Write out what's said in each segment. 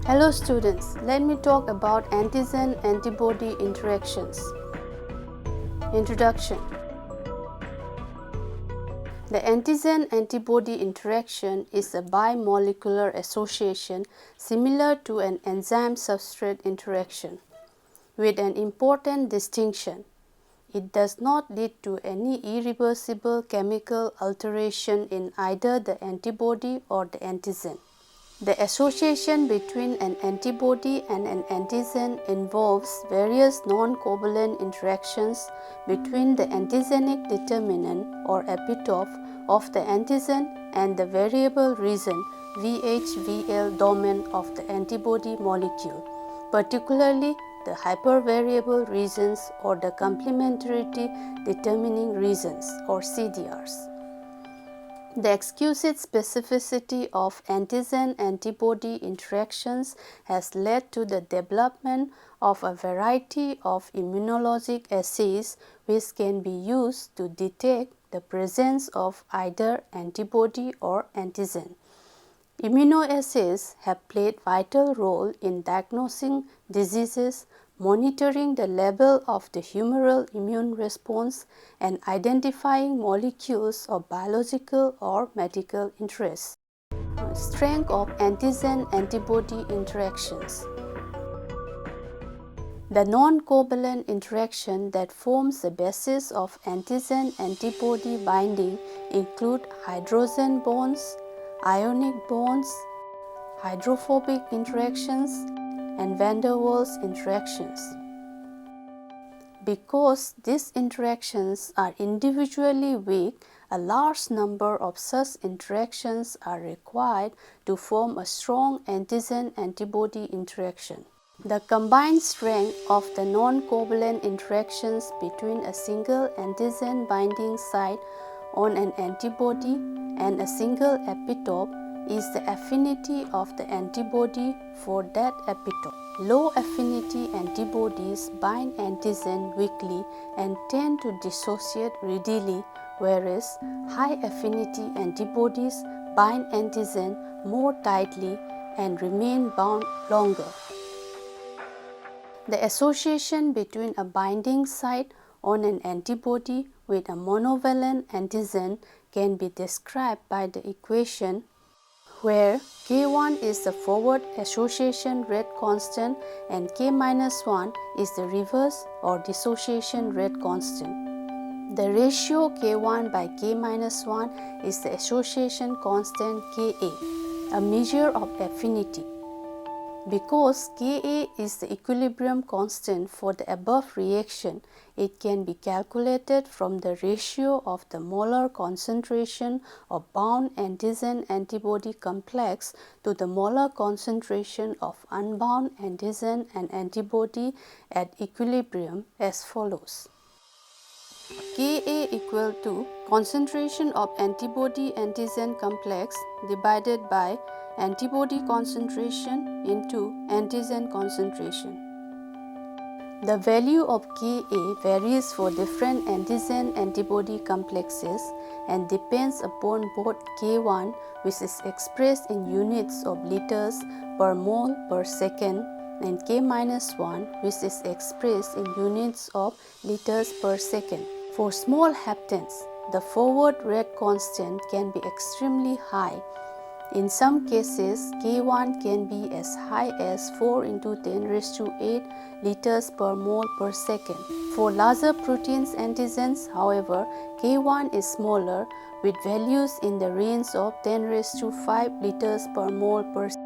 Hello students, let me talk about antigen-antibody interactions. Introduction. The antigen-antibody interaction is a bimolecular association similar to an enzyme-substrate interaction, with an important distinction. It does not lead to any irreversible chemical alteration in either the antibody or the antigen. The association between an antibody and an antigen involves various non-covalent interactions between the antigenic determinant or epitope of the antigen and the variable region VHVL domain of the antibody molecule, particularly the hypervariable regions or the complementarity determining regions or CDRs. The exquisite specificity of antigen-antibody interactions has led to the development of a variety of immunologic assays which can be used to detect the presence of either antibody or antigen. Immunoassays have played a vital role in diagnosing diseases, monitoring the level of the humoral immune response, and identifying molecules of biological or medical interest. Strength of antigen-antibody interactions. The non-covalent interaction that forms the basis of antigen-antibody binding include hydrogen bonds, ionic bonds, hydrophobic interactions, and van der Waals interactions. Because these interactions are individually weak, a large number of such interactions are required to form a strong antigen-antibody interaction. The combined strength of the non-covalent interactions between a single antigen binding site on an antibody and a single epitope is the affinity of the antibody for that epitope. Low affinity antibodies bind antigen weakly and tend to dissociate readily, whereas high affinity antibodies bind antigen more tightly and remain bound longer. The association between a binding site on an antibody with a monovalent antigen can be described by the equation where K1 is the forward association rate constant and K-1 is the reverse or dissociation rate constant. The ratio K1 by K-1 is the association constant Ka, a measure of affinity. Because Ka is the equilibrium constant for the above reaction, it can be calculated from the ratio of the molar concentration of bound antigen-antibody complex to the molar concentration of unbound antigen and antibody at equilibrium as follows. Ka equal to concentration of antibody-antigen complex divided by antibody concentration into antigen concentration. The value of Ka varies for different antigen-antibody complexes and depends upon both K1, which is expressed in units of liters per mole per second, and K-1, which is expressed in units of liters per second. For small haptens, the forward rate constant can be extremely high. In some cases, K1 can be as high as 4 into 10 raised to 8 liters per mole per second. For larger proteins antigens, however, K1 is smaller with values in the range of 10 raised to 5 liters per mole per second.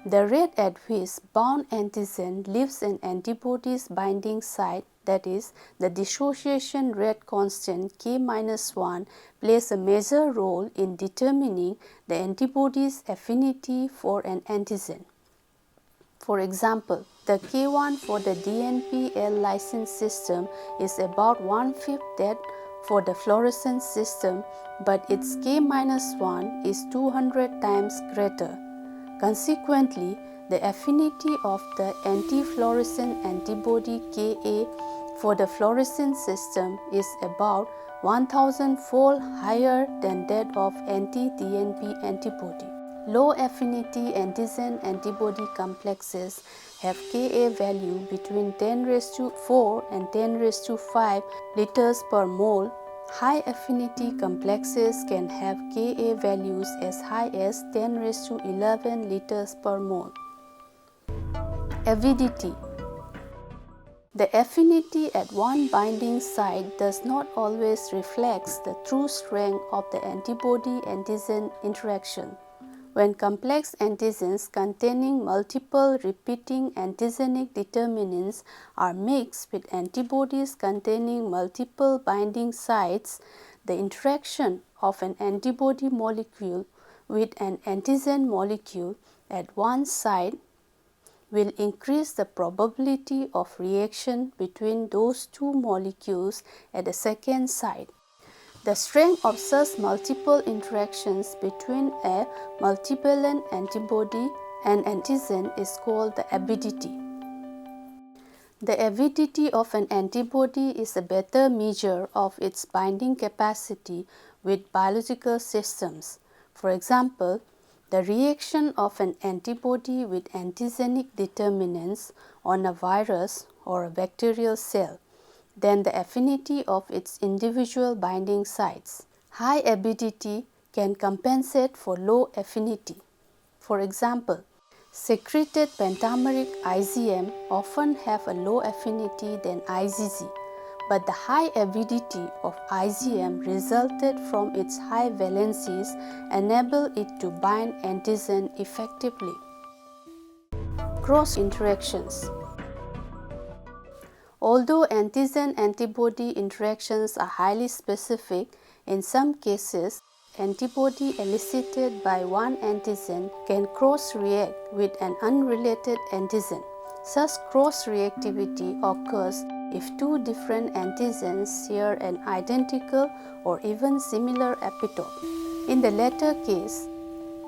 The rate at which bound antigen leaves an antibody's binding site, that is, the dissociation rate constant K-1, plays a major role in determining the antibody's affinity for an antigen. For example, the K1 for the DNP L-lysine system is about 1/5 that for the fluorescence system, but its K-1 is 200 times greater. Consequently, The affinity of the anti-fluorescent antibody Ka for the fluorescent system is about 1000-fold higher than that of anti-DNP antibody. Low affinity antigen antibody complexes have Ka value between 10 raised to 4 and 10 raised to 5 liters per mole. High affinity complexes can have Ka values as high as 10 raised to 11 liters per mole. Avidity. The affinity at one binding site does not always reflect the true strength of the antibody-antigen interaction. When complex antigens containing multiple repeating antigenic determinants are mixed with antibodies containing multiple binding sites, the interaction of an antibody molecule with an antigen molecule at one site will increase the probability of reaction between those two molecules at the second site. The strength of such multiple interactions between a multivalent antibody and antigen is called the avidity. The avidity of an antibody is a better measure of its binding capacity with biological systems. For example, the reaction of an antibody with antigenic determinants on a virus or a bacterial cell, then the affinity of its individual binding sites. High avidity can compensate for low affinity. For example, secreted pentameric IgM often have a low affinity than IgG, but the high avidity of IgM resulted from its high valencies enable it to bind antigen effectively. Cross interactions. Although antigen-antibody interactions are highly specific, in some cases, antibody elicited by one antigen can cross-react with an unrelated antigen. Such cross-reactivity occurs if two different antigens share an identical or even similar epitope. In the latter case,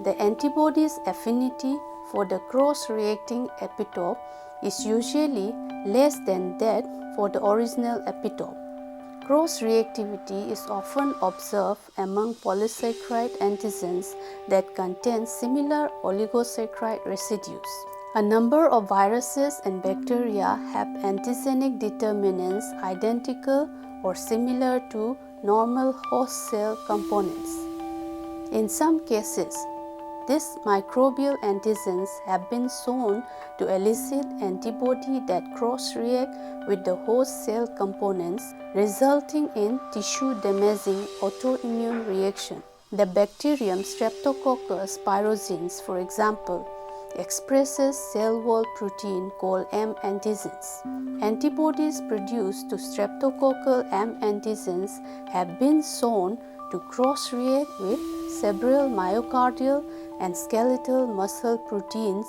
the antibody's affinity for the cross-reacting epitope is usually less than that for the original epitope. Cross-reactivity is often observed among polysaccharide antigens that contain similar oligosaccharide residues. A number of viruses and bacteria have antigenic determinants identical or similar to normal host cell components. In some cases, these microbial antigens have been shown to elicit antibody that cross-react with the host cell components, resulting in tissue-damaging autoimmune reaction. The bacterium Streptococcus pyogenes, for example, expresses cell wall protein called M antigens. Antibodies produced to streptococcal M antigens have been shown to cross-react with several myocardial and skeletal muscle proteins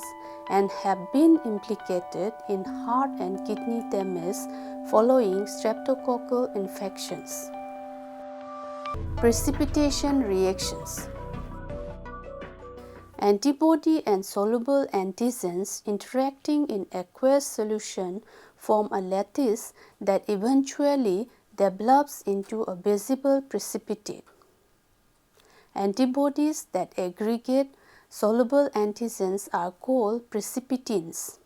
and have been implicated in heart and kidney damage following streptococcal infections. Precipitation reactions. Antibody and soluble antigens interacting in aqueous solution form a lattice that eventually develops into a visible precipitate. Antibodies that aggregate soluble antigens are called precipitins.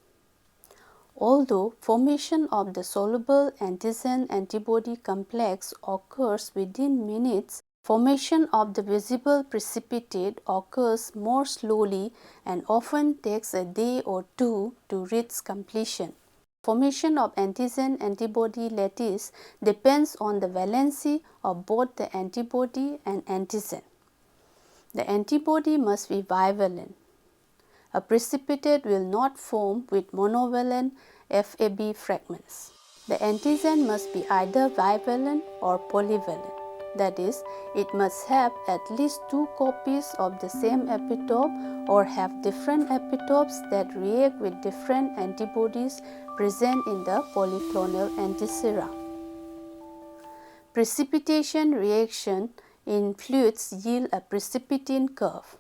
Although formation of the soluble antigen-antibody complex occurs within minutes, formation of the visible precipitate occurs more slowly and often takes a day or two to reach completion. Formation of antigen-antibody lattice depends on the valency of both the antibody and antigen. The antibody must be bivalent. A precipitate will not form with monovalent Fab fragments. The antigen must be either bivalent or polyvalent. That is, it must have at least two copies of the same epitope or have different epitopes that react with different antibodies present in the polyclonal antisera. Precipitation reaction in fluids yield a precipitin curve.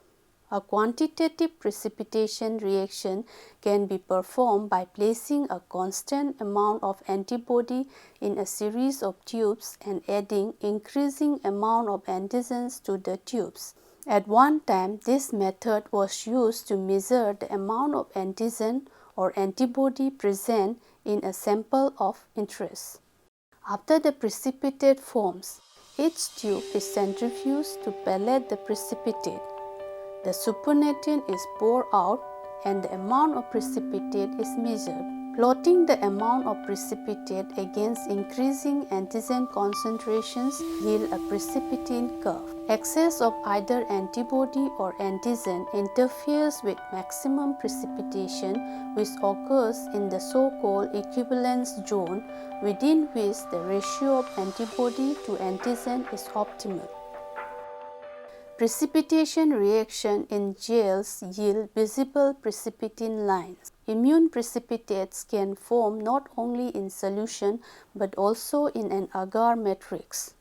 A quantitative precipitation reaction can be performed by placing a constant amount of antibody in a series of tubes and adding increasing amount of antigens to the tubes. At one time, this method was used to measure the amount of antigen or antibody present in a sample of interest. After the precipitate forms, each tube is centrifuged to pellet the precipitate. The supernatant is poured out and the amount of precipitate is measured. Plotting the amount of precipitate against increasing antigen concentrations yield a precipitin curve. Excess of either antibody or antigen interferes with maximum precipitation, which occurs in the so-called equivalence zone, within which the ratio of antibody to antigen is optimal. Precipitation reaction in gels yield visible precipitin lines. Immune precipitates can form not only in solution but also in an agar matrix.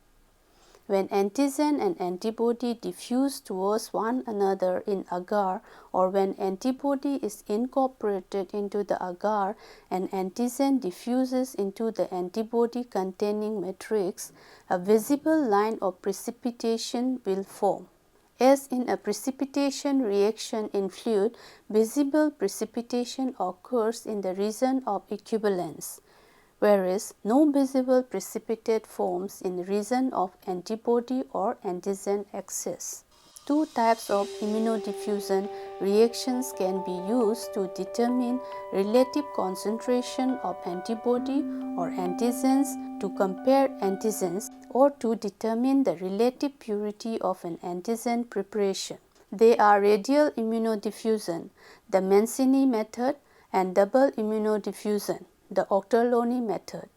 When antigen and antibody diffuse towards one another in agar, or when antibody is incorporated into the agar and antigen diffuses into the antibody containing matrix, a visible line of precipitation will form. As in a precipitation reaction in fluid, visible precipitation occurs in the region of equivalence, whereas no visible precipitate forms in the region of antibody or antigen axis. Two types of immunodiffusion reactions can be used to determine relative concentration of antibody or antigens, to compare antigens, or to determine the relative purity of an antigen preparation. They are radial immunodiffusion, the Mancini method, and double immunodiffusion, the Octerloni method.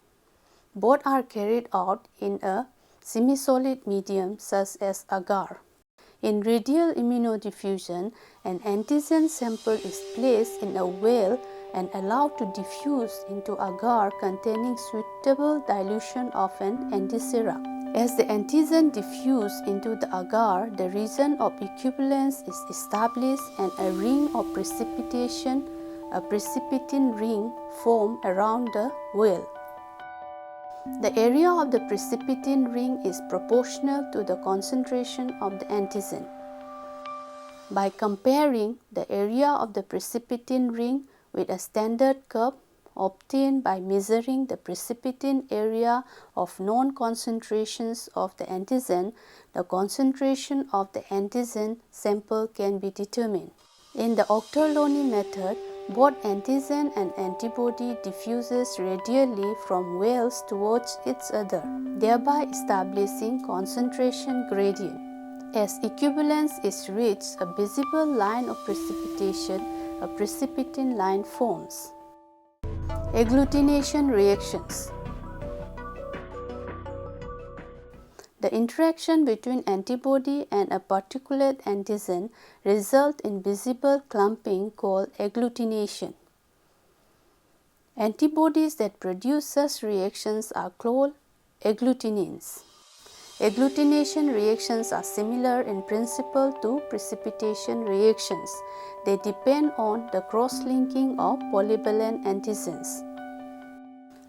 Both are carried out in a semi-solid medium such as agar. In radial immunodiffusion, an antigen sample is placed in a well and allowed to diffuse into agar containing suitable dilution of an antiserum. As the antigen diffuses into the agar, the region of equivalence is established and a ring of precipitation, a precipitin ring, formed around the well. The area of the precipitin ring is proportional to the concentration of the antigen. By comparing the area of the precipitin ring with a standard curve obtained by measuring the precipitin area of known concentrations of the antigen, the concentration of the antigen sample can be determined. In the Octerloni method, both antigen and antibody diffuses radially from wells towards each other, thereby establishing concentration gradient. As equivalence is reached, a visible line of precipitation, a precipitin line, forms. Agglutination reactions. The interaction between antibody and a particular antigen results in visible clumping called agglutination. Antibodies that produce such reactions are called agglutinins. Agglutination reactions are similar in principle to precipitation reactions. They depend on the cross-linking of polyvalent antigens.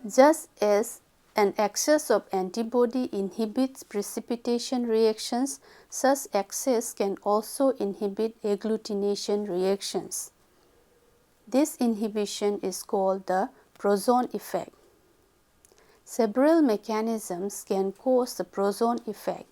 Just as an excess of antibody inhibits precipitation reactions, such excess can also inhibit agglutination reactions. This inhibition is called the Prozon effect. Several mechanisms can cause the Prozon effect.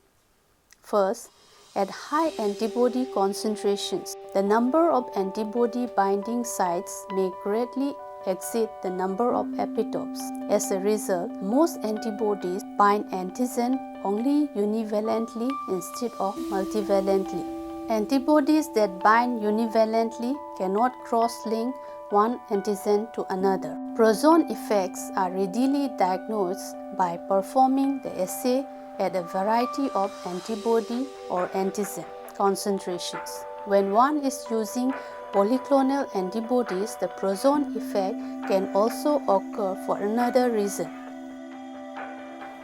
First, at high antibody concentrations, the number of antibody binding sites may greatly exceed the number of epitopes. As a result, most antibodies bind antigen only univalently instead of multivalently. Antibodies that bind univalently cannot cross-link one antigen to another. Prozon effects are readily diagnosed by performing the assay at a variety of antibody or antigen concentrations. When one is using polyclonal antibodies, the Prozon effect can also occur for another reason.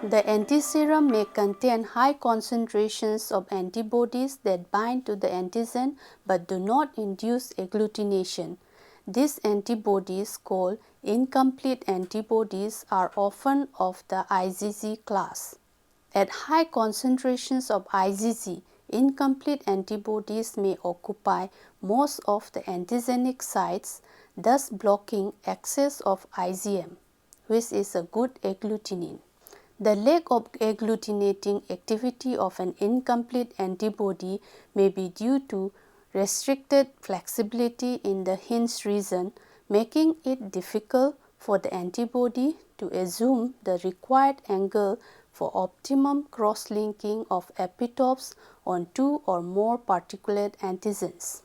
The antiserum may contain high concentrations of antibodies that bind to the antigen but do not induce agglutination. These antibodies, called incomplete antibodies, are often of the IgG class. At high concentrations of IgG, incomplete antibodies may occupy most of the antigenic sites, thus blocking access of IgM, which is a good agglutinin. The lack of agglutinating activity of an incomplete antibody may be due to restricted flexibility in the hinge region, making it difficult for the antibody to assume the required angle for optimum cross-linking of epitopes on two or more particulate antigens.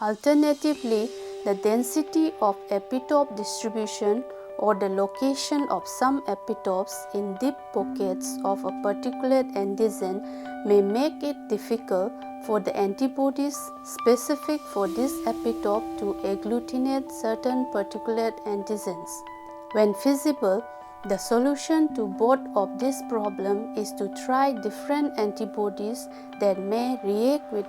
Alternatively, the density of epitope distribution or the location of some epitopes in deep pockets of a particulate antigen may make it difficult for the antibodies specific for this epitope to agglutinate certain particulate antigens. When feasible, the solution to both of these problems is to try different antibodies that may react with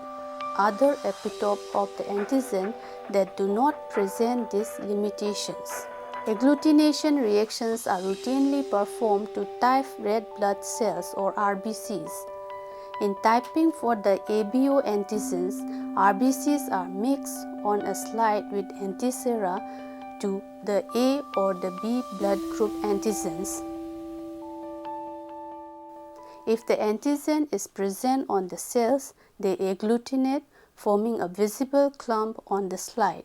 other epitope of the antigen that do not present these limitations. Agglutination reactions are routinely performed to type red blood cells or RBCs. In typing for the ABO antigens, RBCs are mixed on a slide with antisera to the A or the B blood group antigens. If the antigen is present on the cells, they agglutinate, forming a visible clump on the slide.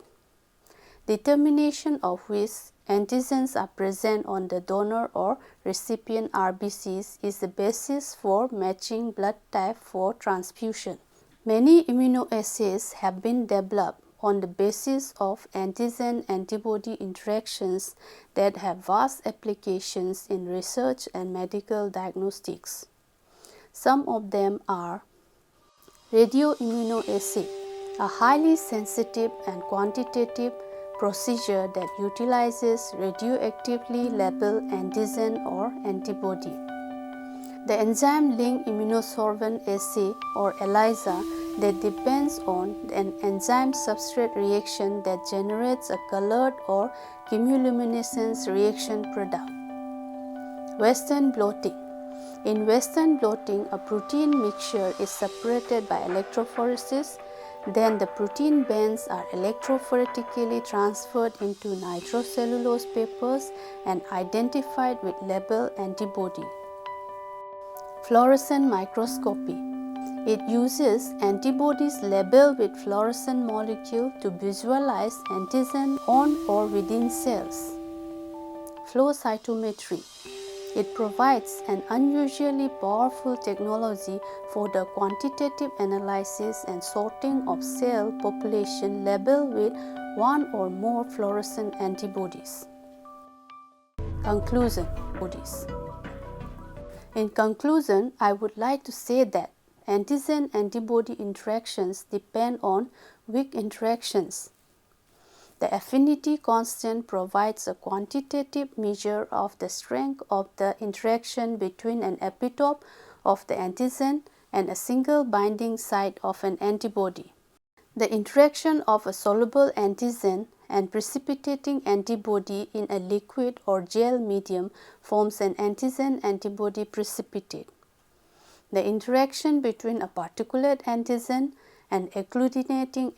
Determination of which antigens are present on the donor or recipient RBCs is the basis for matching blood type for transfusion. Many immunoassays have been developed on the basis of antigen-antibody interactions that have vast applications in research and medical diagnostics. Some of them are radioimmunoassay, a highly sensitive and quantitative procedure that utilizes radioactively labeled antigen or antibody. The enzyme-linked immunosorbent assay or ELISA that depends on an enzyme-substrate reaction that generates a colored or chemiluminescence reaction product. Western blotting. In Western blotting, a protein mixture is separated by electrophoresis. Then the protein bands are electrophoretically transferred into nitrocellulose papers and identified with labeled antibody. Fluorescent microscopy. It uses antibodies labeled with fluorescent molecule to visualize antigen on or within cells. Flow cytometry. It provides an unusually powerful technology for the quantitative analysis and sorting of cell population labeled with one or more fluorescent antibodies. Conclusion. In conclusion, I would like to say that antigen-antibody interactions depend on weak interactions. The affinity constant provides a quantitative measure of the strength of the interaction between an epitope of the antigen and a single binding site of an antibody. The interaction of a soluble antigen and precipitating antibody in a liquid or gel medium forms an antigen-antibody precipitate. The interaction between a particulate antigen and agglutinating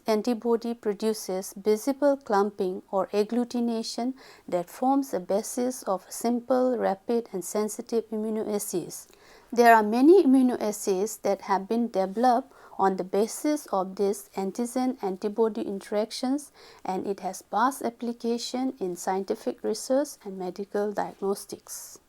antibody produces visible clumping or agglutination that forms the basis of simple, rapid, and sensitive immunoassays. There are many immunoassays that have been developed on the basis of these antigen-antibody interactions, and it has vast application in scientific research and medical diagnostics.